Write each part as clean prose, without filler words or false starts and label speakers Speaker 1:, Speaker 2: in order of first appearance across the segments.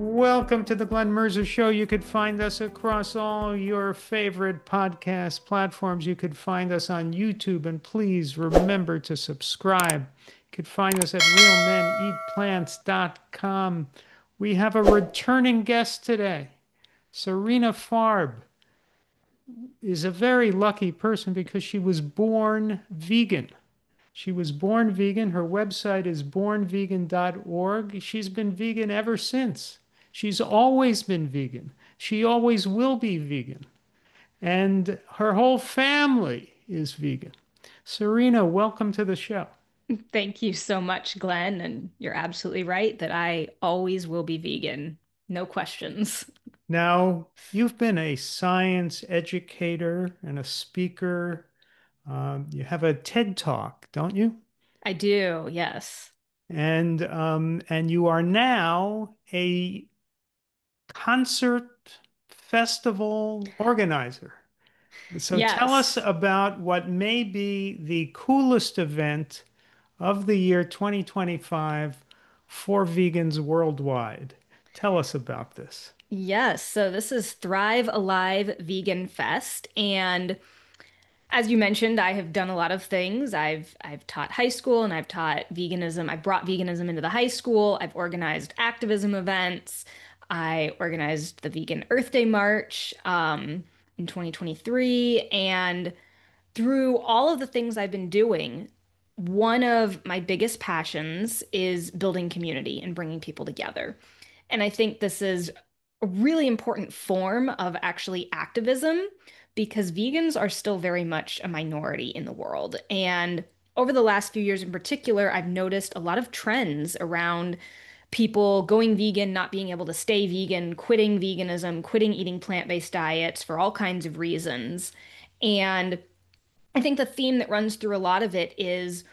Speaker 1: Welcome to the Glenn Mercer Show. You could find us across all your favorite podcast platforms. You could find us on YouTube, and please remember to subscribe. You could find us at realmeneatplants.com. We have a returning guest today. Sarina Farb is a very lucky person because she was born vegan. She was born vegan. Her website is bornvegan.org. She's been vegan ever since. She's always been vegan. She always will be vegan. And her whole family is vegan. Serena, welcome to the show.
Speaker 2: Thank you so much, Glenn. And you're absolutely right that I always will be vegan. No questions.
Speaker 1: Now, you've been a science educator and a speaker. You have a TED Talk, don't you?
Speaker 2: I do, yes.
Speaker 1: And you are now a concert festival organizer. So tell us
Speaker 2: Yes.
Speaker 1: about what may be the coolest event of the year 2025 for vegans worldwide. Tell us about this.
Speaker 2: Yes. So this is Thrive Alive Vegan Fest. And as you mentioned, I have done a lot of things. I've taught high school and I've taught veganism. I brought veganism into the high school. I've organized activism events. I organized the Vegan Earth Day March in 2023. And through all of the things I've been doing, one of my biggest passions is building community and bringing people together. And I think this is a really important form of actually activism because vegans are still very much a minority in the world. And over the last few years in particular, I've noticed a lot of trends around people going vegan, not being able to stay vegan, quitting veganism, quitting eating plant-based diets for all kinds of reasons. And I think the theme that runs through a lot of it is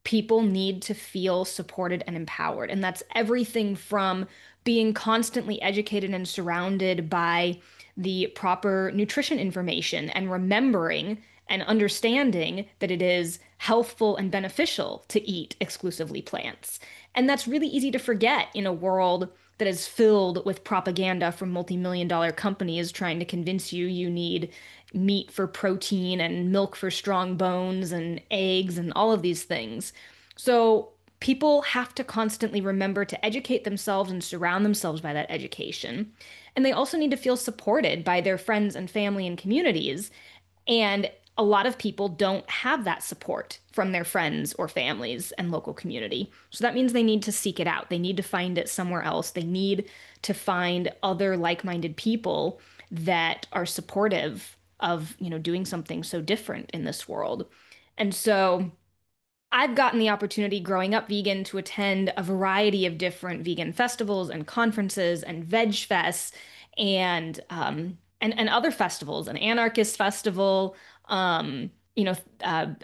Speaker 2: people need to feel supported and empowered. And that's everything from being constantly educated and surrounded by the proper nutrition information and remembering and understanding that it is healthful and beneficial to eat exclusively plants. And that's really easy to forget in a world that is filled with propaganda from multi-million-dollar companies trying to convince you you need meat for protein and milk for strong bones and eggs and all of these things. So people have to constantly remember to educate themselves and surround themselves by that education. And they also need to feel supported by their friends and family and communities. And a lot of people don't have that support from their friends or families and local community. So that means they need to seek it out. They need to find it somewhere else. They need to find other like-minded people that are supportive of, doing something so different in this world. And so I've gotten the opportunity growing up vegan to attend a variety of different vegan festivals and conferences and veg fests and other festivals, an anarchist festival, a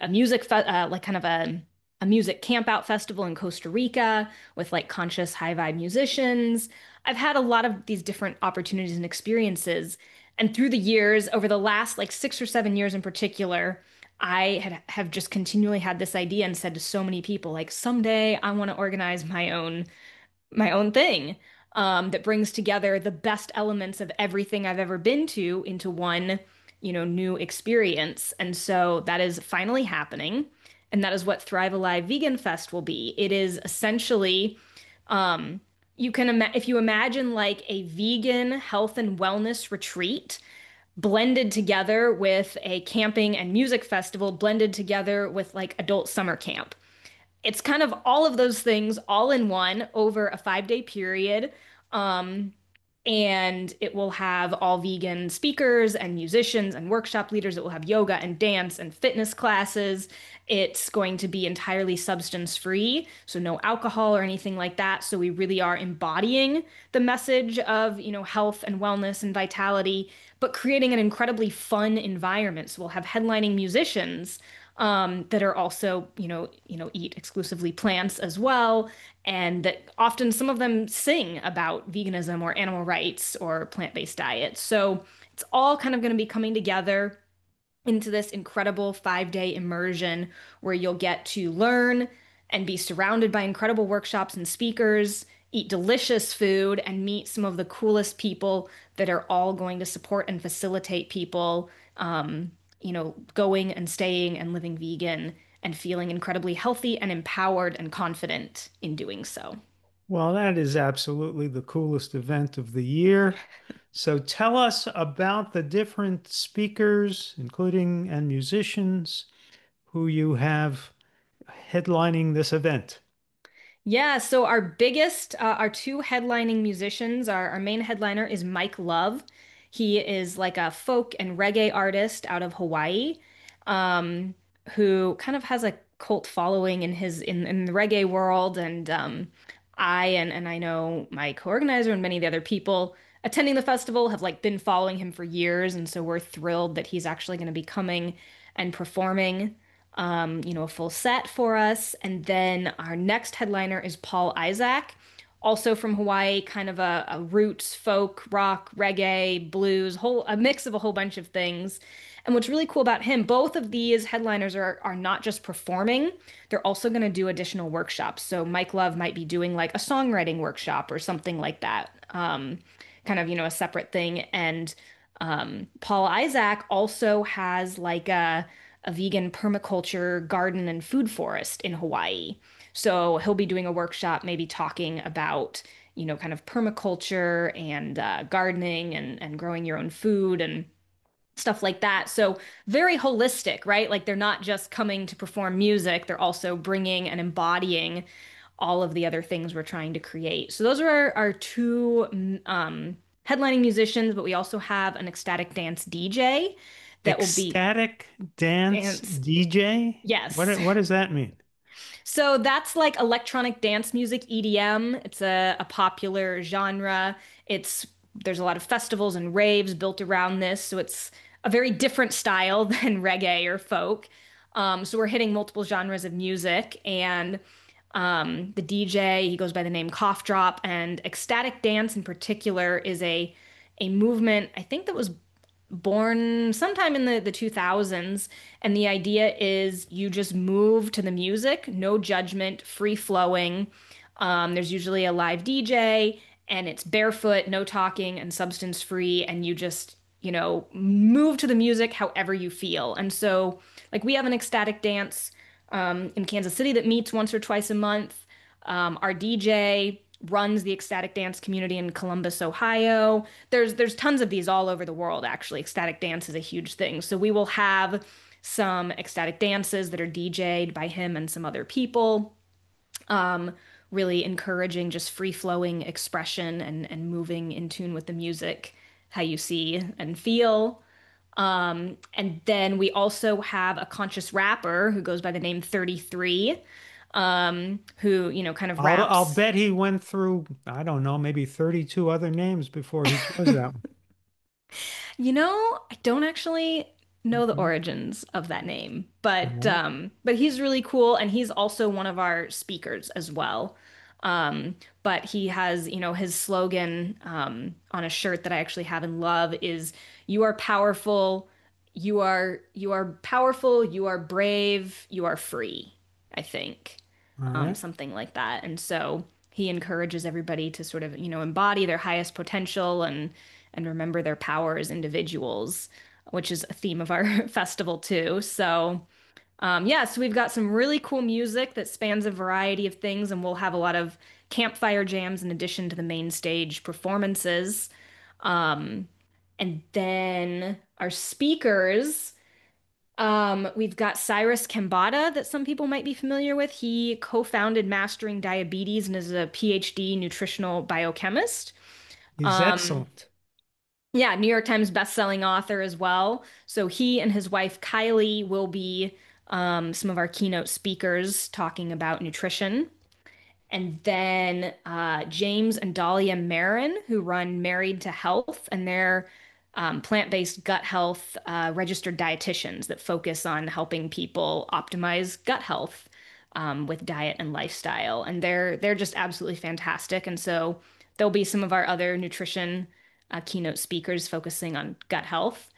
Speaker 2: music fe like kind of a music camp out festival in Costa Rica with like conscious high vibe musicians. I've had a lot of these different opportunities and experiences, and through the years, over the last like 6 or 7 years in particular. I have just continually had this idea and said to so many people, like, someday I want to organize my own thing that brings together the best elements of everything I've ever been to into one, new experience. And so that is finally happening. And that is what Thrive Alive Vegan Fest will be. It is essentially, um, if you imagine like a vegan health and wellness retreat blended together with a camping and music festival, blended together with like adult summer camp. It's kind of all of those things all in one over a 5-day period. Um, and it will have all vegan speakers and musicians and workshop leaders. It will have yoga and dance and fitness classes. It's going to be entirely substance free, so no alcohol or anything like that. So we really are embodying the message of, health and wellness and vitality, but creating an incredibly fun environment. So we'll have headlining musicians that are also, eat exclusively plants as well, and that often some of them sing about veganism or animal rights or plant-based diets. So it's all kind of going to be coming together into this incredible 5-day immersion where you'll get to learn and be surrounded by incredible workshops and speakers eat delicious food, and meet some of the coolest people that are all going to support and facilitate people, um, going and staying and living vegan and feeling incredibly healthy and empowered and confident in doing so.
Speaker 1: Well, that is absolutely the coolest event of the year. So tell us about the different speakers, including and musicians, who you have headlining this event.
Speaker 2: Yeah, so our two headlining musicians, our main headliner is Mike Love. He is like a folk and reggae artist out of Hawaii, um, who kind of has a cult following in the reggae world. And and I know my co-organizer and many of the other people attending the festival have like been following him for years, and so we're thrilled that he's actually going to be coming and performing a full set for us. And then our next headliner is Paul Isaac, also from Hawaii, kind of a roots, folk, rock, reggae, blues, a mix of a whole bunch of things. And what's really cool about him, both of these headliners are not just performing, they're also going to do additional workshops. So Mike Love might be doing like a songwriting workshop or something like that. Kind of, a separate thing. And Paul Isaac also has like a vegan permaculture garden and food forest in Hawaii. So he'll be doing a workshop, maybe talking about, kind of permaculture and gardening and growing your own food and stuff like that. So very holistic, right? Like they're not just coming to perform music, they're also bringing and embodying all of the other things we're trying to create. So those are our two headlining musicians, but we also have an ecstatic dance DJ that will be
Speaker 1: Ecstatic dance
Speaker 2: dance.
Speaker 1: DJ?
Speaker 2: Yes.
Speaker 1: What does that mean?
Speaker 2: So that's like electronic dance music, EDM. It's a popular genre. There's a lot of festivals and raves built around this, so it's a very different style than reggae or folk. So we're hitting multiple genres of music, and the DJ, he goes by the name Cough Drop, and ecstatic dance in particular is a movement I think that was born sometime in the 2000s. And the idea is you just move to the music, no judgment, free flowing. There's usually a live DJ and it's barefoot, no talking, and substance free. And you just, move to the music however you feel. And so, like, we have an ecstatic dance in Kansas City that meets once or twice a month. Our DJ runs the ecstatic dance community in Columbus, Ohio. There's tons of these all over the world, actually. Ecstatic dance is a huge thing. So we will have some ecstatic dances that are DJ'd by him and some other people, um, really encouraging just free-flowing expression and moving in tune with the music, how you see and feel. And then we also have a conscious rapper who goes by the name 33, who, kind of
Speaker 1: I'll
Speaker 2: raps.
Speaker 1: bet he went through, I don't know, maybe 32 other names before he chose that one.
Speaker 2: I don't actually know the
Speaker 1: Okay.
Speaker 2: origins of that name,
Speaker 1: All
Speaker 2: but
Speaker 1: right.
Speaker 2: he's really cool and he's also one of our speakers as well. But he has, his slogan on a shirt that I actually have and love is "You are powerful, you are powerful, you are brave, you are free," I think.
Speaker 1: All right.
Speaker 2: Something like that. And so he encourages everybody to sort of, embody their highest potential and remember their power as individuals, which is a theme of our festival too. So, yeah, so we've got some really cool music that spans a variety of things, and we'll have a lot of campfire jams in addition to the main stage performances. Um, and then our speakers. We've got Cyrus Kambata that some people might be familiar with. He co-founded Mastering Diabetes and is a PhD nutritional biochemist.
Speaker 1: He's
Speaker 2: Um,
Speaker 1: excellent.
Speaker 2: yeah, New York Times bestselling author as well. So he and his wife Kylie will be some of our keynote speakers talking about nutrition. And then James and Dahlia Marin, who run Married to Health, and they're plant-based gut health registered dietitians that focus on helping people optimize gut health with diet and lifestyle. And they're just absolutely fantastic. And so there'll be some of our other nutrition keynote speakers focusing on gut health.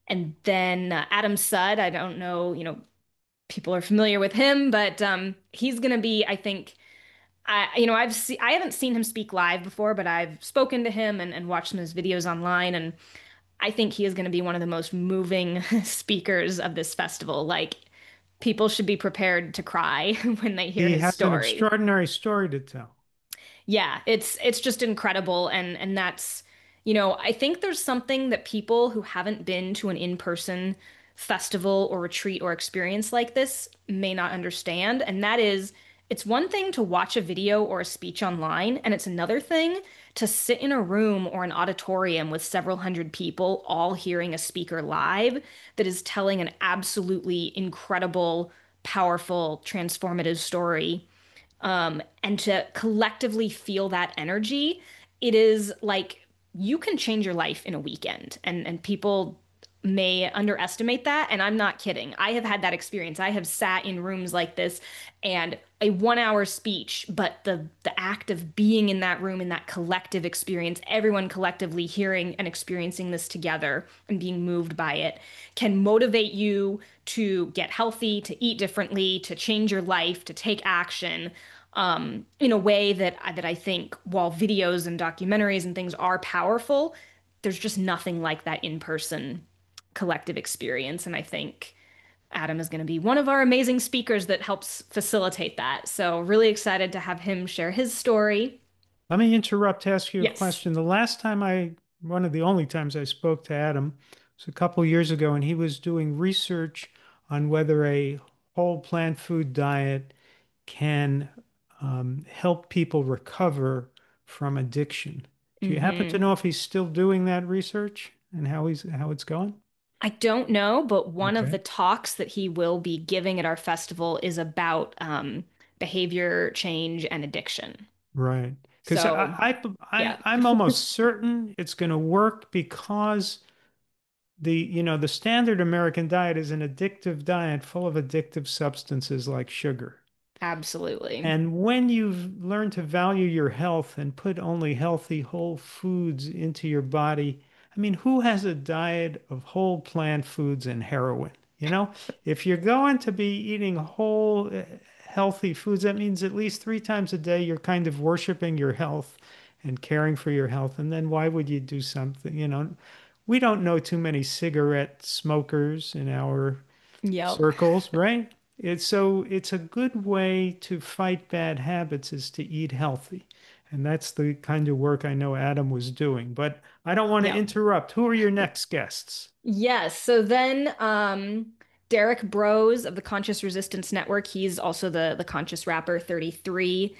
Speaker 2: And then Adam Sudd, I don't know, people are familiar with him, but he's going to be, I think, I haven't seen him speak live before, but I've spoken to him and watched some of his videos online, and I think he is going to be one of the most moving speakers of this festival. Like, people should be prepared to cry when they hear
Speaker 1: He
Speaker 2: his
Speaker 1: has an
Speaker 2: story.
Speaker 1: extraordinary story to tell.
Speaker 2: Yeah, it's just incredible, and that's, I think there's something that people who haven't been to an in-person festival or retreat or experience like this may not understand, and that is it's one thing to watch a video or a speech online, and it's another thing to sit in a room or an auditorium with several hundred people all hearing a speaker live that is telling an absolutely incredible, powerful, transformative story, and to collectively feel that energy. It is like you can change your life in a weekend, and people may underestimate that, and I'm not kidding. I have had that experience. I have sat in rooms like this and a 1 hour speech, but the act of being in that room, in that collective experience, everyone collectively hearing and experiencing this together and being moved by it, can motivate you to get healthy, to eat differently, to change your life, to take action, in a way that I think, while videos and documentaries and things are powerful, there's just nothing like that in-person collective experience. And I think Adam is going to be one of our amazing speakers that helps facilitate that. So really excited to have him share his story.
Speaker 1: Let me interrupt to ask you a
Speaker 2: Yes.
Speaker 1: question. One of the only times I spoke to Adam was a couple years ago, and he was doing research on whether a whole plant food diet can help people recover from addiction. Do you happen to
Speaker 2: Hmm.
Speaker 1: know if he's still doing that research and how it's going?
Speaker 2: I don't know, but one of
Speaker 1: Okay.
Speaker 2: the talks that he will be giving at our festival is about behavior change and addiction.
Speaker 1: Right. Because
Speaker 2: So, yeah,
Speaker 1: I'm almost certain it's going to work because the standard American diet is an addictive diet full of addictive substances like sugar.
Speaker 2: absolutely.
Speaker 1: And when you've learned to value your health and put only healthy whole foods into your body, I mean, who has a diet of whole plant foods and heroin? You know, if you're going to be eating whole healthy foods, that means at least 3 times a day you're kind of worshiping your health and caring for your health. And then why would you do something? We don't know too many cigarette smokers in our
Speaker 2: Yep.
Speaker 1: circles, right? It's a good way to fight bad habits is to eat healthy. And that's the kind of work I know Adam was doing. But I don't want to
Speaker 2: Yep.
Speaker 1: interrupt. Who are your next guests?
Speaker 2: Yes. So then, Derek Bros of the Conscious Resistance Network, he's also the Conscious Rapper 33.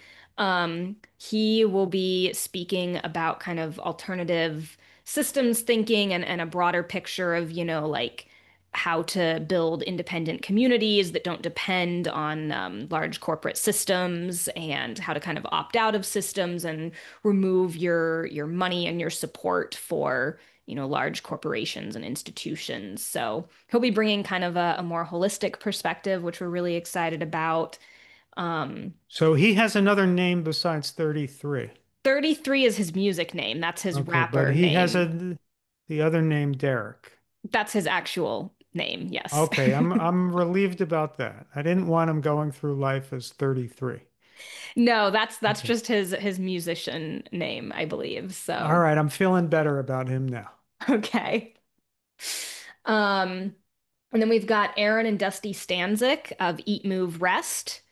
Speaker 2: He will be speaking about kind of alternative systems thinking and a broader picture of, like how to build independent communities that don't depend on large corporate systems, and how to kind of opt out of systems and remove your money and your support for large corporations and institutions. So he'll be bringing kind of a more holistic perspective, which we're really excited about. Um,
Speaker 1: So he has another name besides 33.
Speaker 2: 33 is his music name. That's his
Speaker 1: Okay, but
Speaker 2: rapper
Speaker 1: he has
Speaker 2: name.
Speaker 1: the other name Derek.
Speaker 2: That's his actual name. Yes.
Speaker 1: Okay, I'm relieved about that. I didn't want him going through life as 33.
Speaker 2: No, that's
Speaker 1: Okay.
Speaker 2: just his musician name, I believe.
Speaker 1: All
Speaker 2: So,
Speaker 1: right, I'm feeling better about him now.
Speaker 2: okay. Um, and then we've got Aaron and Dusty Stanzik of Eat, Move, Rest.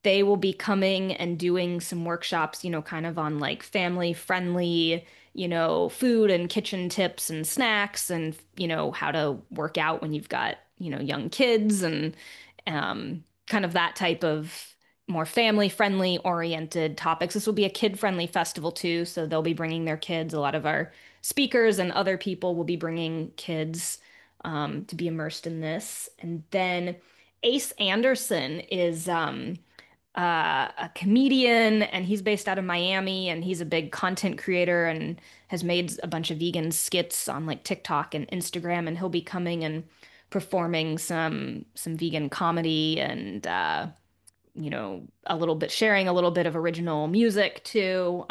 Speaker 2: They will be coming and doing some workshops, kind of on like family friendly, food and kitchen tips and snacks, and, how to work out when you've got, young kids, and kind of that type of more family friendly oriented topics. This will be a kid friendly festival too, so they'll be bringing their kids. A lot of our speakers and other people will be bringing kids, to be immersed in this. And then Ace Anderson is a comedian, and he's based out of Miami, and he's a big content creator and has made a bunch of vegan skits on like TikTok and Instagram, and he'll be coming and performing some vegan comedy, and a little bit sharing a little bit of original music too.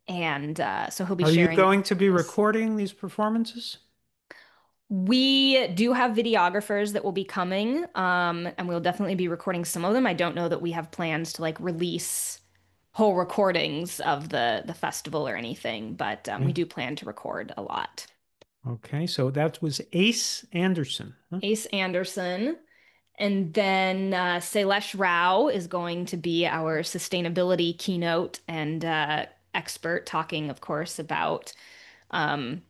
Speaker 2: And so he'll be
Speaker 1: Are you
Speaker 2: sharing
Speaker 1: going to be
Speaker 2: this.
Speaker 1: recording these performances?
Speaker 2: We do have videographers that will be coming, and we'll definitely be recording some of them. I don't know that we have plans to like release whole recordings of the festival or anything, but we
Speaker 1: Okay.
Speaker 2: do plan to record a lot.
Speaker 1: Okay, so that was Ace Anderson. Huh?
Speaker 2: Ace Anderson. And then Sailesh Rao is going to be our sustainability keynote and expert, talking, of course, about um,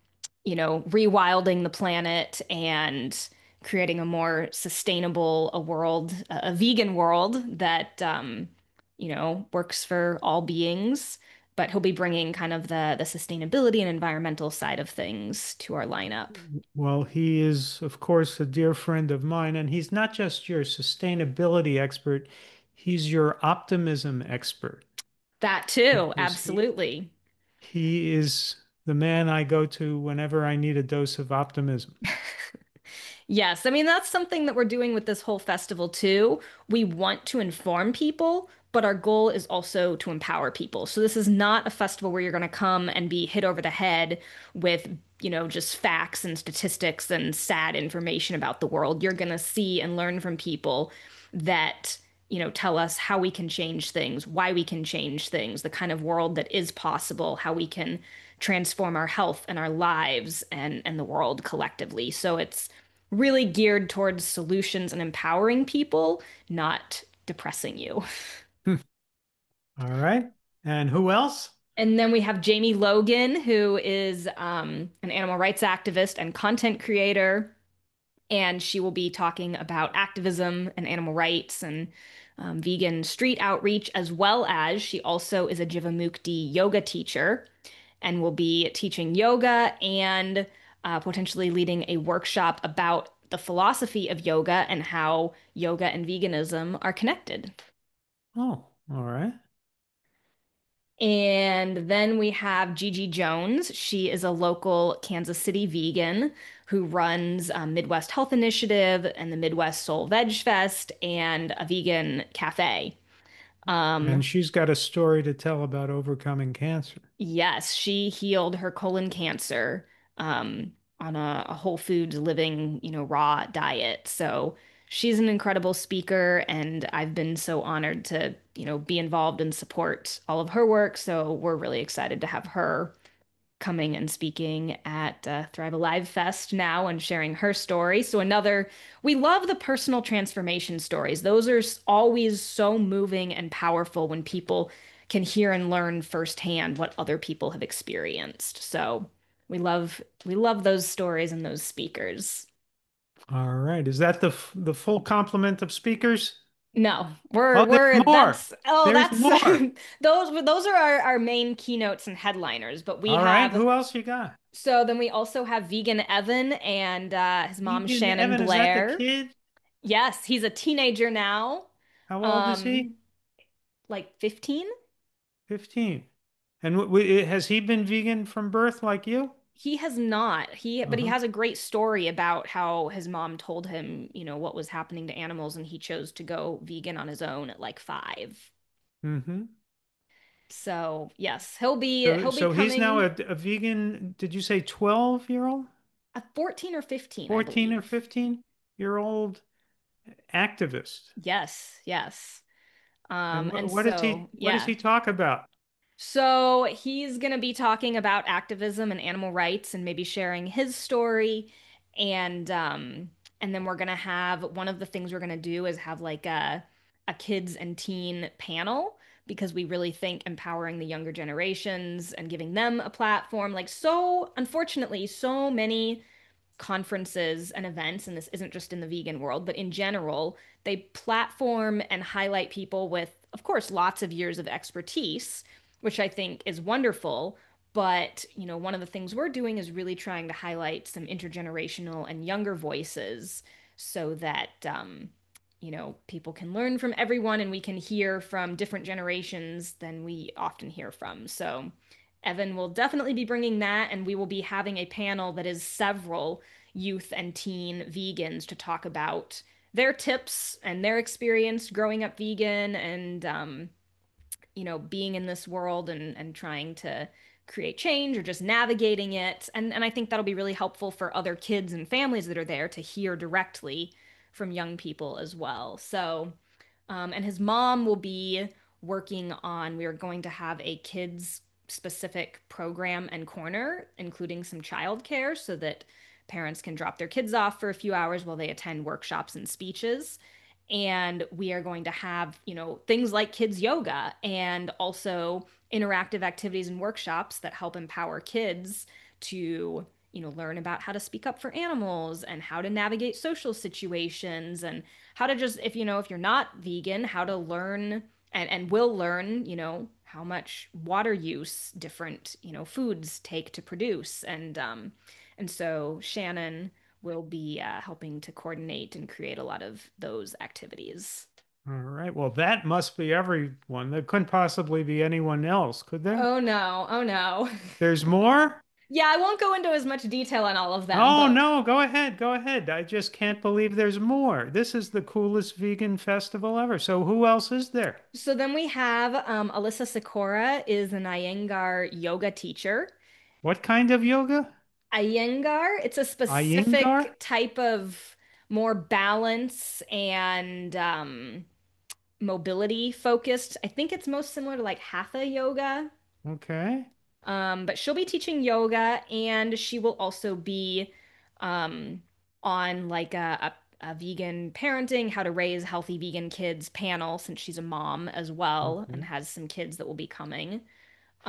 Speaker 2: rewilding the planet and creating a more sustainable a world, a vegan world that works for all beings. But he'll be bringing kind of the sustainability and environmental side of things to our lineup.
Speaker 1: Well, he is, of course, a dear friend of mine, and he's not just your sustainability expert, he's your optimism expert
Speaker 2: That too,
Speaker 1: because
Speaker 2: absolutely.
Speaker 1: he is the man I go to whenever I need a dose of optimism.
Speaker 2: Yes, I mean, that's something that we're doing with this whole festival too. We want to inform people, but our goal is also to empower people. So this is not a festival where you're going to come and be hit over the head with, just facts and statistics and sad information about the world. You're going to see and learn from people that, tell us how we can change things, why we can change things, the kind of world that is possible, how we can transform our health and our lives and the world collectively. So it's really geared towards solutions and empowering people, not depressing you.
Speaker 1: All right. And who else?
Speaker 2: And then we have Jamie Logan, who is an animal rights activist and content creator. And she will be talking about activism and animal rights and vegan street outreach, as well as she also is a Jivamukti yoga teacher and will be teaching yoga and potentially leading a workshop about the philosophy of yoga and how yoga and veganism are connected.
Speaker 1: Oh, all right.
Speaker 2: And then we have Gigi Jones. She is a local Kansas City vegan who runs Midwest Health Initiative and the Midwest Soul Veg Fest and a vegan cafe. Um,
Speaker 1: And she's got a story to tell about overcoming cancer.
Speaker 2: Yes, she healed her colon cancer on a whole foods living, raw diet. So she's an incredible speaker, and I've been so honored to, be involved and support all of her work. So we're really excited to have her coming and speaking at Thrive Alive Fest now and sharing her story. So we love the personal transformation stories. Those are always so moving and powerful when people can hear and learn firsthand what other people have experienced. So we love those stories and those speakers.
Speaker 1: All right. Is that the full complement of speakers?
Speaker 2: No, we're
Speaker 1: Oh, there's
Speaker 2: we're
Speaker 1: more.
Speaker 2: that's oh
Speaker 1: There's
Speaker 2: that's
Speaker 1: more.
Speaker 2: those are our main keynotes and headliners, but we
Speaker 1: All right.
Speaker 2: have.
Speaker 1: Who else you got?
Speaker 2: So then we also have Vegan Evan and his mom
Speaker 1: Egan
Speaker 2: Shannon
Speaker 1: Evan, is that the
Speaker 2: Blair.
Speaker 1: kid?
Speaker 2: Yes, he's a teenager now.
Speaker 1: How old is he?
Speaker 2: Um, like 15.
Speaker 1: 15. And has he been vegan from birth like you?
Speaker 2: He has not. But he
Speaker 1: Uh-huh.
Speaker 2: has a great story about how his mom told him, what was happening to animals, and he chose to go vegan on his own at like 5.
Speaker 1: Mm-hmm.
Speaker 2: So yes, he'll be
Speaker 1: So
Speaker 2: he'll be
Speaker 1: so he's now
Speaker 2: coming
Speaker 1: a vegan, did you say 12-year-old?
Speaker 2: at 14 or 15, I
Speaker 1: 14 or
Speaker 2: believe.
Speaker 1: 15-year-old activist.
Speaker 2: Yes, yes.
Speaker 1: And
Speaker 2: And
Speaker 1: what does
Speaker 2: so
Speaker 1: what does
Speaker 2: yeah.
Speaker 1: he talk about?
Speaker 2: So he's going to be talking about activism and animal rights and maybe sharing his story. And then we're going to have one of the things we're going to do is have like a kids and teen panel because we really think empowering the younger generations and giving them a platform, like so unfortunately so many conferences and events, and this isn't just in the vegan world, but in general, they platform and highlight people with, of course, lots of years of expertise, which I think is wonderful. But, one of the things we're doing is really trying to highlight some intergenerational and younger voices so that, people can learn from everyone and we can hear from different generations than we often hear from. So, Evan will definitely be bringing that, and we will be having a panel that is several youth and teen vegans to talk about their tips and their experience growing up vegan and being in this world and trying to create change or just navigating it. And I think that'll be really helpful for other kids and families that are there to hear directly from young people as well. So, and his mom will be working on, we are going to have a kids specific program and corner, including some childcare so that parents can drop their kids off for a few hours while they attend workshops and speeches. And we are going to have, things like kids yoga and also interactive activities and workshops that help empower kids to, learn about how to speak up for animals and how to navigate social situations and how to just, if you're not vegan, how to learn and will learn, how much water use different, foods take to produce. And so Shannon will be helping to coordinate and create a lot of those activities.
Speaker 1: All right. Well, that must be everyone. There couldn't possibly be anyone else, could there?
Speaker 2: Oh no, oh no.
Speaker 1: There's more?
Speaker 2: Yeah, I won't go into as much detail on all of them,
Speaker 1: Oh,
Speaker 2: but
Speaker 1: no. Go ahead. Go ahead. I just can't believe there's more. This is the coolest vegan festival ever. So who else is there?
Speaker 2: so then we have Alyssa Sikora is an Iyengar yoga teacher.
Speaker 1: What kind of yoga?
Speaker 2: Iyengar, it's a
Speaker 1: Iyengar?
Speaker 2: specific type of more balance and mobility focused. I think it's most similar to like hatha yoga.
Speaker 1: Okay.
Speaker 2: But she'll be teaching yoga and she will also be um, on like a vegan parenting, how to raise healthy vegan kids panel since she's a mom as well and
Speaker 1: Okay.
Speaker 2: has some kids that will be coming.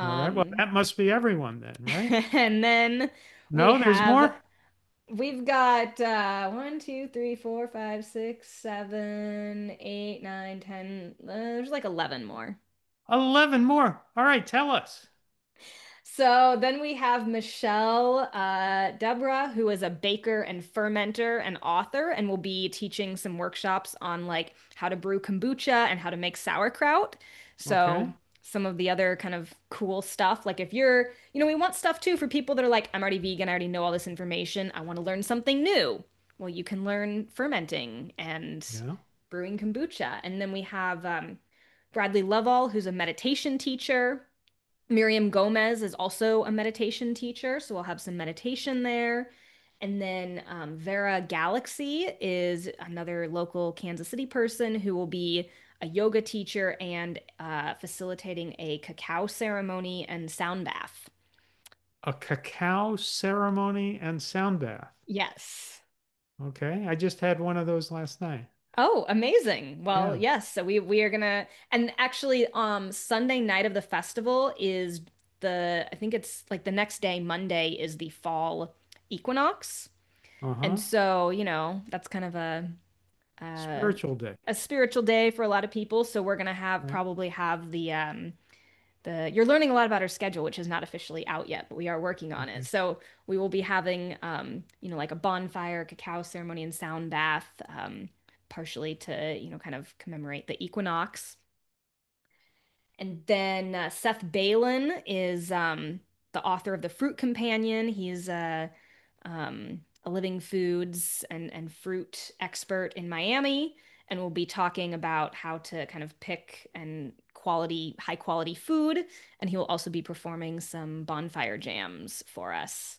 Speaker 1: All right. Well,
Speaker 2: Um,
Speaker 1: that must be everyone then, right?
Speaker 2: and then we
Speaker 1: No, there's
Speaker 2: have
Speaker 1: more?
Speaker 2: we've got 1, 2, 3, 4, 5, 6, 7, 8, 9, 10. There's like 11 more.
Speaker 1: 11 more. All right. Tell us.
Speaker 2: So then we have Michelle Deborah, who is a baker and fermenter and author, and will be teaching some workshops on like how to brew kombucha and how to make sauerkraut. So
Speaker 1: Okay.
Speaker 2: some of the other kind of cool stuff, like if you're, we want stuff too for people that are like, I'm already vegan, I already know all this information, I want to learn something new. Well, you can learn fermenting and
Speaker 1: Yeah.
Speaker 2: brewing kombucha. And then we have Bradley Lovell, who's a meditation teacher. Miriam Gomez is also a meditation teacher, so we'll have some meditation there. And then Vera Galaxy is another local Kansas City person who will be a yoga teacher and facilitating a cacao ceremony and sound bath.
Speaker 1: A cacao ceremony and sound bath.
Speaker 2: Yes.
Speaker 1: Okay. I just had one of those last night.
Speaker 2: Oh, amazing. Well,
Speaker 1: Yeah.
Speaker 2: yes, so we are gonna and actually Sunday night of the festival is I think it's like the next day, Monday is the fall equinox. And
Speaker 1: Uh-huh.
Speaker 2: so, that's kind of uh
Speaker 1: Spiritual day.
Speaker 2: a spiritual day for a lot of people. So we're gonna
Speaker 1: Right.
Speaker 2: probably have the you're learning a lot about our schedule, which is not officially out yet, but we are working on it.
Speaker 1: Okay.
Speaker 2: So we will be having like a bonfire, cacao ceremony, and sound bath, partially to, kind of commemorate the equinox. And then Seth Balin is the author of The Fruit Companion. He's a living foods and fruit expert in Miami, and we'll be talking about how to kind of pick and high quality food. And he will also be performing some bonfire jams for us.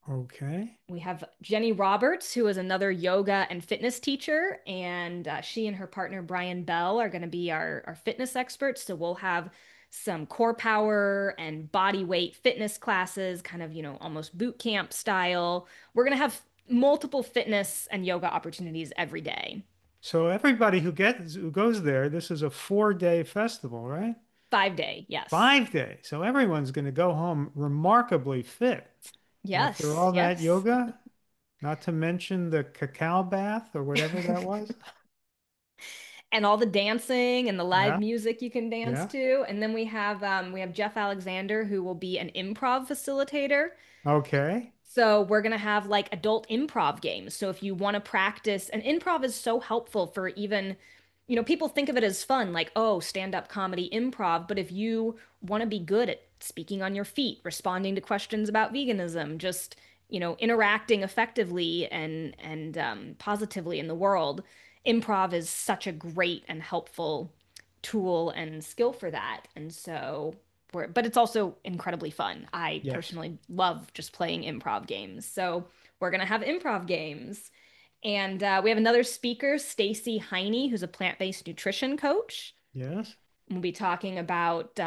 Speaker 1: Okay.
Speaker 2: We have Jenny Roberts, who is another yoga and fitness teacher, and she and her partner Brian Bell are going to be our fitness experts. So we'll have some core power and body weight fitness classes, kind of, almost boot camp style. We're going to have multiple fitness and yoga opportunities every day.
Speaker 1: So everybody who goes there, this is a 4-day festival, right?
Speaker 2: 5 day, yes.
Speaker 1: 5 days. So everyone's going to go home remarkably fit after
Speaker 2: Yes,
Speaker 1: all that
Speaker 2: yes.
Speaker 1: yoga, not to mention the cacao bath or whatever that was.
Speaker 2: And all the dancing and the live
Speaker 1: Yeah.
Speaker 2: music you can dance
Speaker 1: Yeah.
Speaker 2: to. And then we have Jeff Alexander who will be an improv facilitator.
Speaker 1: Okay.
Speaker 2: So we're gonna have like adult improv games. So if you want to practice, and improv is so helpful for even, people think of it as fun, like, oh, stand-up comedy improv. But if you want to be good at speaking on your feet, responding to questions about veganism, just, interacting effectively and positively in the world, improv is such a great and helpful tool and skill for that. And so but it's also incredibly fun. I
Speaker 1: Yes.
Speaker 2: personally love just playing improv games. So we're gonna have improv games. And we have another speaker, Stacy Heine, who's a plant-based nutrition coach.
Speaker 1: Yes.
Speaker 2: We'll be talking about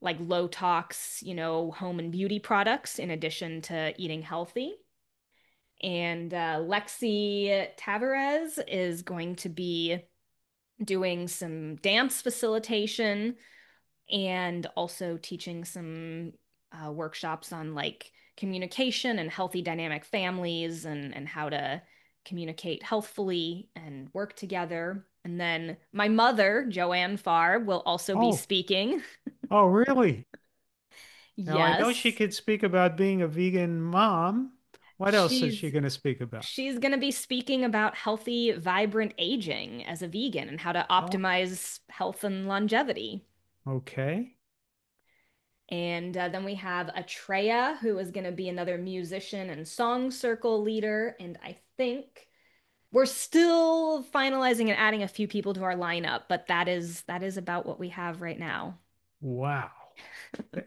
Speaker 2: like low tox, home and beauty products in addition to eating healthy. And Lexi Tavares is going to be doing some dance facilitation and also teaching some workshops on like communication and healthy dynamic families and how to communicate healthfully and work together. And then my mother, Joanne Farb, will also be
Speaker 1: Oh,
Speaker 2: speaking.
Speaker 1: oh, really? Now I know she
Speaker 2: Yes.
Speaker 1: could speak about being a vegan mom. What else is she
Speaker 2: She's
Speaker 1: going to speak about?
Speaker 2: she's going to be speaking about healthy, vibrant aging as a vegan and how to
Speaker 1: Oh,
Speaker 2: optimize health and longevity.
Speaker 1: okay.
Speaker 2: And then we have Atreya, who is going to be another musician and song circle leader. And I think we're still finalizing and adding a few people to our lineup, but that is about what we have right now.
Speaker 1: Wow.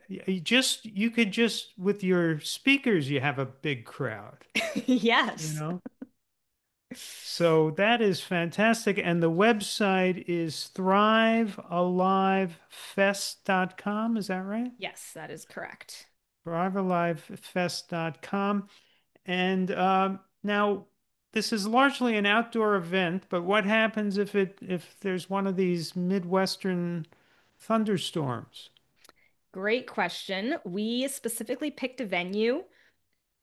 Speaker 1: You could just with your speakers, you have a big crowd, you
Speaker 2: Yes.
Speaker 1: know? So that is fantastic. And the website is thrivealivefest.com. Is that right?
Speaker 2: Yes, that is correct.
Speaker 1: Thrivealivefest.com. And now this is largely an outdoor event, but what happens if there's one of these Midwestern thunderstorms?
Speaker 2: Great question. We specifically picked a venue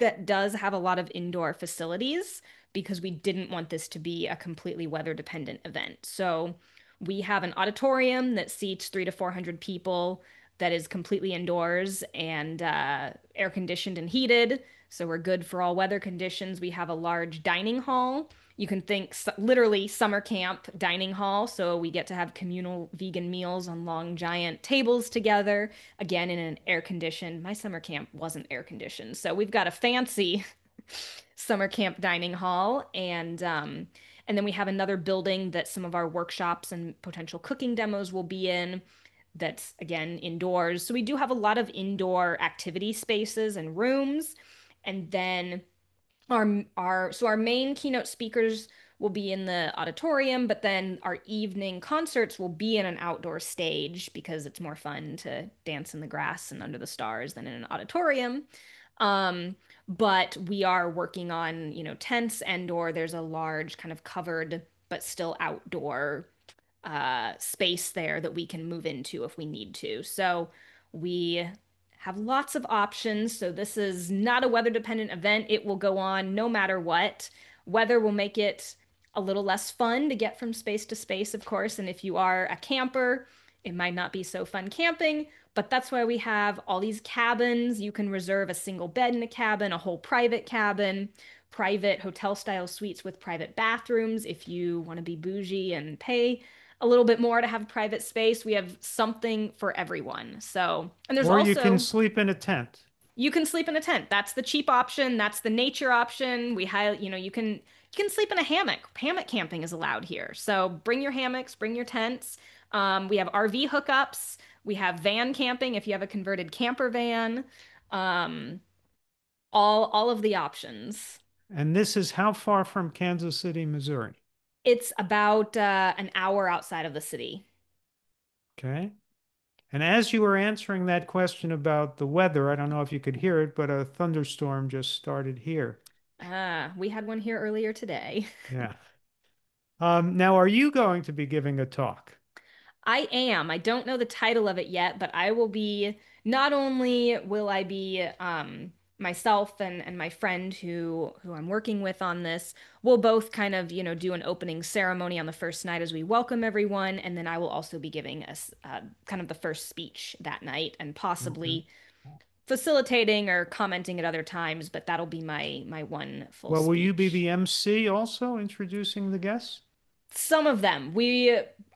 Speaker 2: that does have a lot of indoor facilities because we didn't want this to be a completely weather dependent event. So we have an auditorium that seats 300 to 400 people that is completely indoors and air conditioned and heated. So we're good for all weather conditions. We have a large dining hall. You can think literally summer camp dining hall. So we get to have communal vegan meals on long, giant tables together, again in an air conditioned. My summer camp wasn't air conditioned. So we've got a fancy summer camp dining hall and then we have another building that some of our workshops and potential cooking demos will be in that's again indoors. So we do have a lot of indoor activity spaces and rooms. And then our main keynote speakers will be in the auditorium, but then our evening concerts will be in an outdoor stage because it's more fun to dance in the grass and under the stars than in an auditorium. Um, but we are working on, tents and or there's a large kind of covered but still outdoor space there that we can move into if we need to. So we have lots of options. So this is not a weather dependent event. It will go on no matter what. Weather will make it a little less fun to get from space to space, of course. And if you are a camper, it might not be so fun camping, but that's why we have all these cabins. You can reserve a single bed in a cabin, a whole private cabin, private hotel style suites with private bathrooms if you want to be bougie and pay a little bit more to have private space. We have something for everyone. So, and there's
Speaker 1: Or you can
Speaker 2: also
Speaker 1: sleep in a tent.
Speaker 2: you can sleep in a tent. That's the cheap option. That's the nature option. You can sleep in a hammock. Hammock camping is allowed here. So bring your hammocks, bring your tents. We have RV hookups. We have van camping if you have a converted camper van. Um, all of the options.
Speaker 1: And this is how far from Kansas City, Missouri?
Speaker 2: It's about an hour outside of the city.
Speaker 1: Okay. And as you were answering that question about the weather, I don't know if you could hear it, but a thunderstorm just started here.
Speaker 2: We had one here earlier today.
Speaker 1: Yeah. Now, are you going to be giving a talk?
Speaker 2: I am. I don't know the title of it yet, but I will be, not only will I be myself and my friend who I'm working with on this, we'll both kind of, do an opening ceremony on the first night as we welcome everyone, and then I will also be giving us kind of the first speech that night and
Speaker 1: Okay.
Speaker 2: possibly facilitating or commenting at other times, but that'll be my one full
Speaker 1: Well, will you be
Speaker 2: speech.
Speaker 1: the MC also introducing the guests?
Speaker 2: Some of them.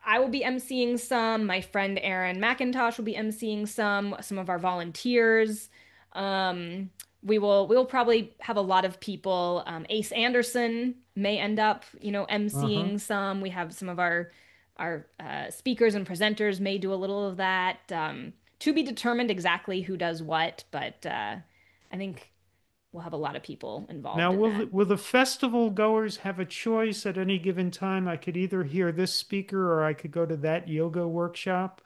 Speaker 2: I will be emceeing some. My friend Erin McIntosh will be emceeing some of our volunteers. We will probably have a lot of people. Ace Anderson may end up,
Speaker 1: Uh-huh.
Speaker 2: emceeing some. We have some of our speakers and presenters may do a little of that. to be determined exactly who does what, but I think we'll have a lot of people
Speaker 1: Now,
Speaker 2: involved in that.
Speaker 1: will the festival goers have a choice at any given time? I could either hear this speaker or I could go to that yoga workshop.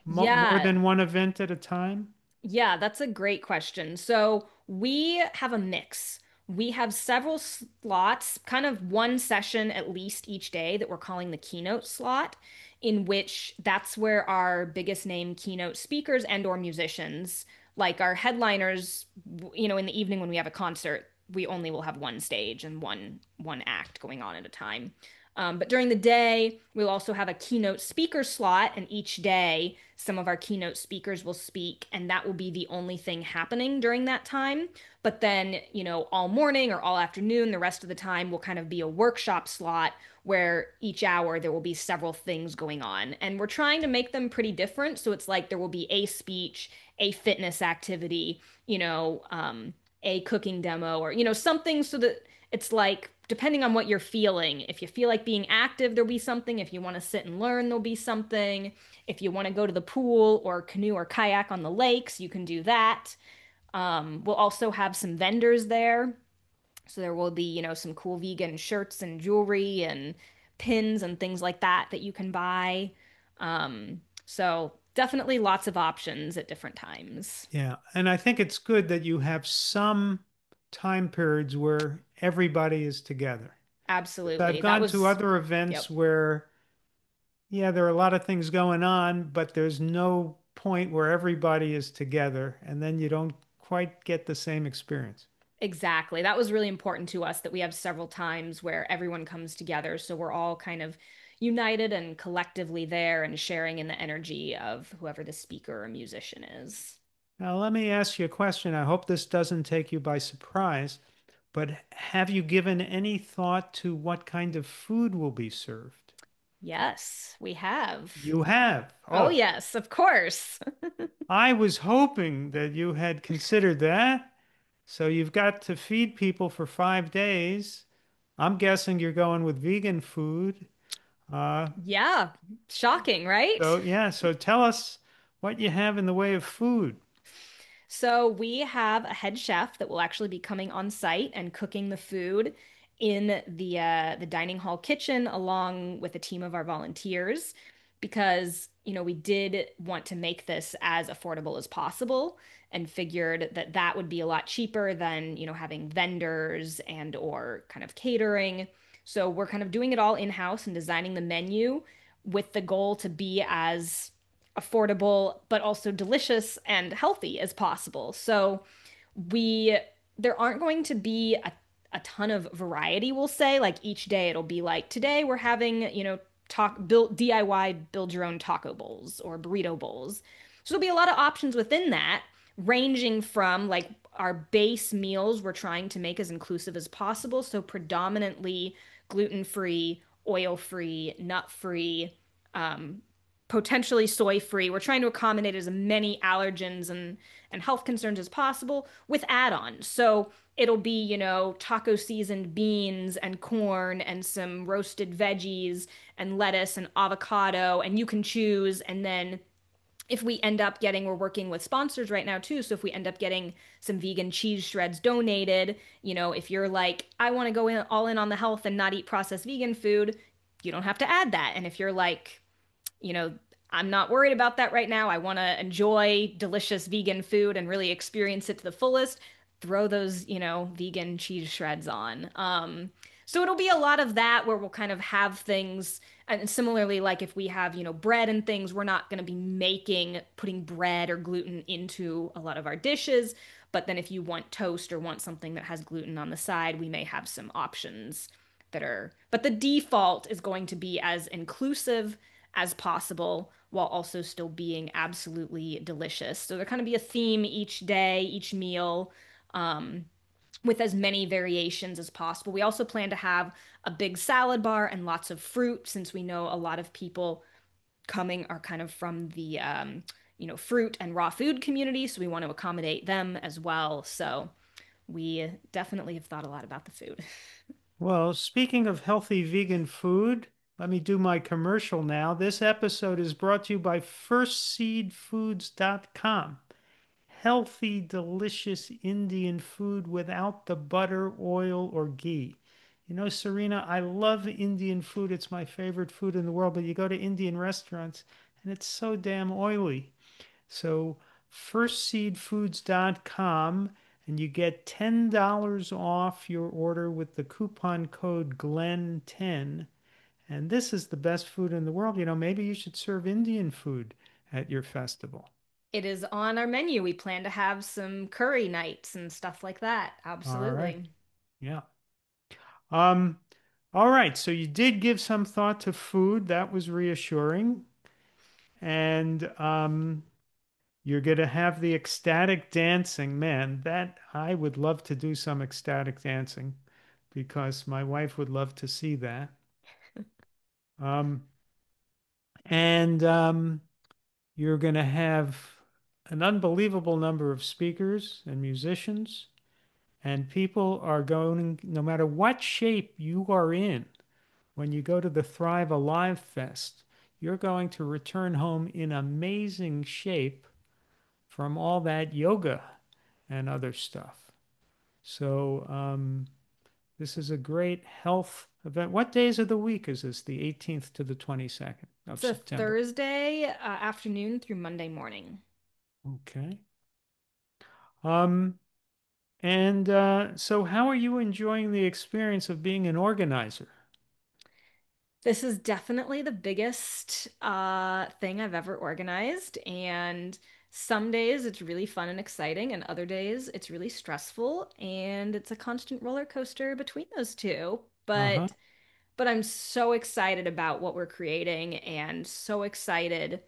Speaker 1: More
Speaker 2: Yeah,
Speaker 1: than one event at a time?
Speaker 2: yeah, that's a great question. So we have a mix. We have several slots, kind of one session at least each day that we're calling the keynote slot, in which that's where our biggest name keynote speakers and or musicians, like our headliners, in the evening when we have a concert, we only will have one stage and one act going on at a time. But during the day, we'll also have a keynote speaker slot, and each day, some of our keynote speakers will speak, and that will be the only thing happening during that time. But then, all morning or all afternoon, the rest of the time will kind of be a workshop slot where each hour there will be several things going on. And we're trying to make them pretty different. So it's like there will be a speech, a fitness activity, a cooking demo, or, something so that it's like depending on what you're feeling. If you feel like being active, there'll be something. If you want to sit and learn, there'll be something. If you want to go to the pool or canoe or kayak on the lakes, you can do that. We'll also have some vendors there. So there will be, some cool vegan shirts and jewelry and pins and things like that that you can buy. So definitely lots of options at different times.
Speaker 1: Yeah. And I think it's good that you have some time periods where everybody is together. I've
Speaker 2: Absolutely. That
Speaker 1: gone to
Speaker 2: was,
Speaker 1: other events
Speaker 2: yep.
Speaker 1: where, yeah, there are a lot of things going on, but there's no point where everybody is together, and then you don't quite get the same experience.
Speaker 2: Exactly. That was really important to us that we have several times where everyone comes together. So we're all kind of united and collectively there and sharing in the energy of whoever the speaker or musician is.
Speaker 1: Now, let me ask you a question. I hope this doesn't take you by surprise, but have you given any thought to what kind of food will be served?
Speaker 2: Yes, we have.
Speaker 1: You have.
Speaker 2: Oh,
Speaker 1: Oh,
Speaker 2: yes, of course.
Speaker 1: I was hoping that you had considered that. So you've got to feed people for 5 days. I'm guessing you're going with vegan food. Uh,
Speaker 2: Yeah, shocking, right?
Speaker 1: so yeah, so tell us what you have in the way of food.
Speaker 2: So we have a head chef that will actually be coming on site and cooking the food in the dining hall kitchen along with a team of our volunteers because we did want to make this as affordable as possible and figured that that would be a lot cheaper than having vendors and or kind of catering. So we're kind of doing it all in-house and designing the menu with the goal to be as affordable but also delicious and healthy as possible. So we there aren't going to be a ton of variety, we'll say. Like each day it'll be like today we're having, talk build DIY build your own taco bowls or burrito bowls. So there'll be a lot of options within that, ranging from like our base meals we're trying to make as inclusive as possible. So predominantly gluten-free, oil-free, nut-free, um, potentially soy-free. We're trying to accommodate as many allergens and health concerns as possible with add-ons. So it'll be, taco seasoned beans and corn and some roasted veggies and lettuce and avocado, and you can choose. And then if we end up getting, we're working with sponsors right now too. So if we end up getting some vegan cheese shreds donated, if you're like, I want to go in all in on the health and not eat processed vegan food, you don't have to add that. And if you're like, you know, I'm not worried about that right now. I want to enjoy delicious vegan food and really experience it to the fullest. Throw those, vegan cheese shreds on. So it'll be a lot of that where we'll kind of have things. And similarly, like if we have, bread and things, we're not going to be putting bread or gluten into a lot of our dishes. But then if you want toast or want something that has gluten on the side, we may have some options but the default is going to be as inclusive as possible while also still being absolutely delicious. So there kind of be a theme each day, each meal, um, with as many variations as possible. We also plan to have a big salad bar and lots of fruit since we know a lot of people coming are kind of from the fruit and raw food community, so we want to accommodate them as well. So we definitely have thought a lot about the food.
Speaker 1: Well, speaking of healthy vegan food, let me do my commercial now. This episode is brought to you by firstseedfoods.com. Healthy, delicious Indian food without the butter, oil, or ghee. You know, Sarina, I love Indian food. It's my favorite food in the world, but you go to Indian restaurants and it's so damn oily. So, firstseedfoods.com and you get $10 off your order with the coupon code GLEN10. And this is the best food in the world. You know, maybe you should serve Indian food at your festival.
Speaker 2: It is on our menu. We plan to have some curry nights and stuff like that.
Speaker 1: All right.
Speaker 2: Absolutely.
Speaker 1: Yeah. Um, all right. So you did give some thought to food. That was reassuring. And you're going to have the ecstatic dancing. Man, that I would love to do some ecstatic dancing because my wife would love to see that. Um, and you're going to have an unbelievable number of speakers and musicians, and people are going, no matter what shape you are in, when you go to the Thrive Alive Fest, you're going to return home in amazing shape from all that yoga and other stuff. So, this is a great health event. What days of the week is this? The 18th to the 22nd of
Speaker 2: It's a
Speaker 1: September.
Speaker 2: Thursday afternoon through Monday morning.
Speaker 1: Okay. Um, and so how are you enjoying the experience of being an organizer?
Speaker 2: This is definitely the biggest thing I've ever organized. And some days it's really fun and exciting, and other days it's really stressful. And it's a constant roller coaster between those two.
Speaker 1: Uh-huh.
Speaker 2: But I'm so excited about what we're creating and so excited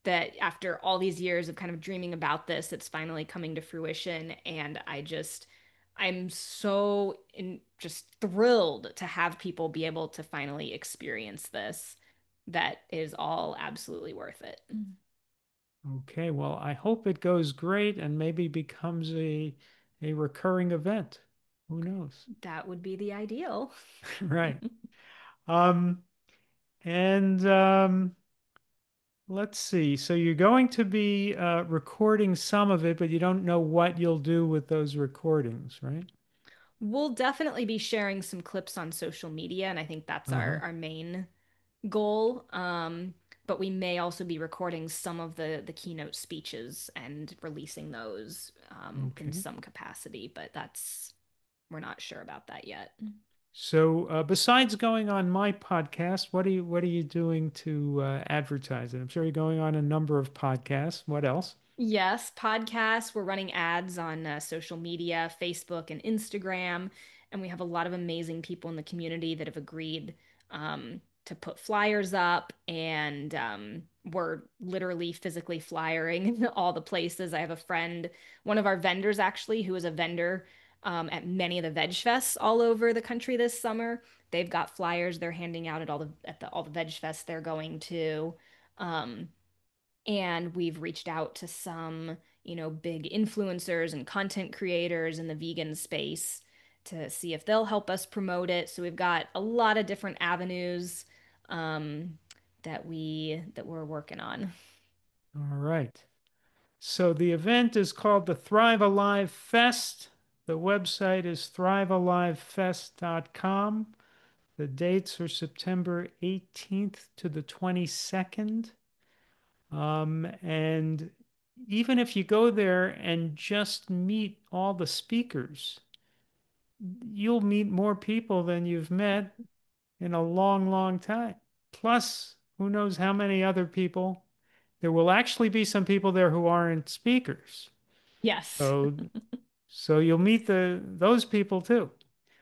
Speaker 2: that after all these years of kind of dreaming about this, it's finally coming to fruition. And I'm just thrilled to have people be able to finally experience this. That is all absolutely worth it.
Speaker 1: Okay, well, I hope it goes great and maybe becomes a recurring event. Who knows?
Speaker 2: That would be the ideal.
Speaker 1: Right. Um, and let's see. So you're going to be recording some of it, but you don't know what you'll do with those recordings, right?
Speaker 2: We'll definitely be sharing some clips on social media, and I think that's
Speaker 1: Uh-huh.
Speaker 2: our main goal. But we may also be recording some of the keynote speeches and releasing those in
Speaker 1: Okay.
Speaker 2: some capacity, but that's we're not sure about that yet.
Speaker 1: So besides going on my podcast, what are you doing to advertise it? I'm sure you're going on a number of podcasts. What else?
Speaker 2: Yes, podcasts. We're running ads on social media, Facebook and Instagram, and we have a lot of amazing people in the community that have agreed to put flyers up, and we're literally physically flyering all the places. I have a friend, one of our vendors actually, who is a vendor at many of the veg fests all over the country this summer. They've got flyers they're handing out at all the veg fests they're going to. Um, and we've reached out to some, big influencers and content creators in the vegan space to see if they'll help us promote it. So we've got a lot of different avenues um, that we're working on.
Speaker 1: All right. So the event is called the Thrive Alive Fest. The website is thrivealivefest.com. The dates are September 18th to the 22nd. And even if you go there and just meet all the speakers, you'll meet more people than you've met in a long, long time. Plus, who knows how many other people. There will actually be some people there who aren't speakers.
Speaker 2: Yes.
Speaker 1: So, so you'll meet those people too.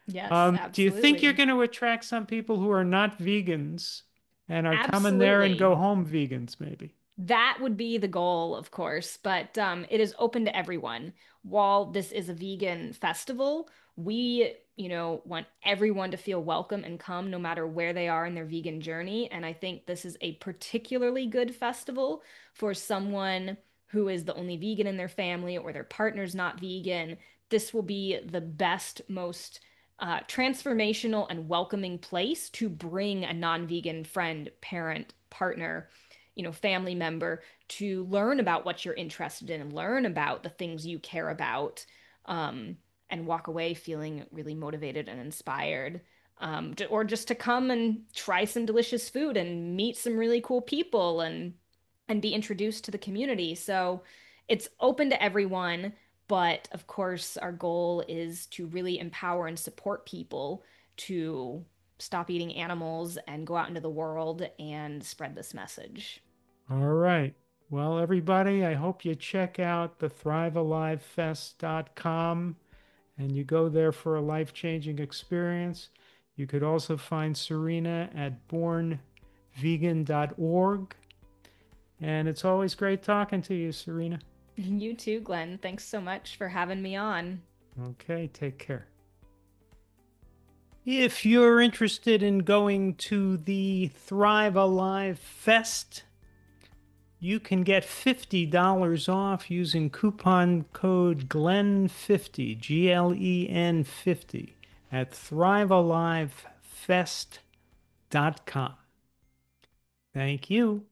Speaker 2: Yes,
Speaker 1: Do you think you're
Speaker 2: absolutely.
Speaker 1: going to attract some people who are not vegans and are coming there and
Speaker 2: Absolutely.
Speaker 1: go home vegans, maybe?
Speaker 2: That would be the goal, of course, but it is open to everyone. While this is a vegan festival, we, want everyone to feel welcome and come no matter where they are in their vegan journey. And I think this is a particularly good festival for someone who is the only vegan in their family or their partner's not vegan. This will be the best, most transformational and welcoming place to bring a non-vegan friend, parent, partner, family member to learn about what you're interested in and learn about the things you care about, um, and walk away feeling really motivated and inspired. Or just to come and try some delicious food and meet some really cool people and be introduced to the community. So it's open to everyone. But of course, our goal is to really empower and support people to stop eating animals and go out into the world and spread this message.
Speaker 1: All right. Well, everybody, I hope you check out the thrivealivefest.com and you go there for a life-changing experience. You could also find Sarina at bornvegan.org. And it's always great talking to you, Sarina.
Speaker 2: You too, Glenn. Thanks so much for having me on.
Speaker 1: Okay, take care. If you're interested in going to the Thrive Alive Fest, you can get $50 off using coupon code GLEN50, GLEN 50, at thrivealivefest.com. Thank you.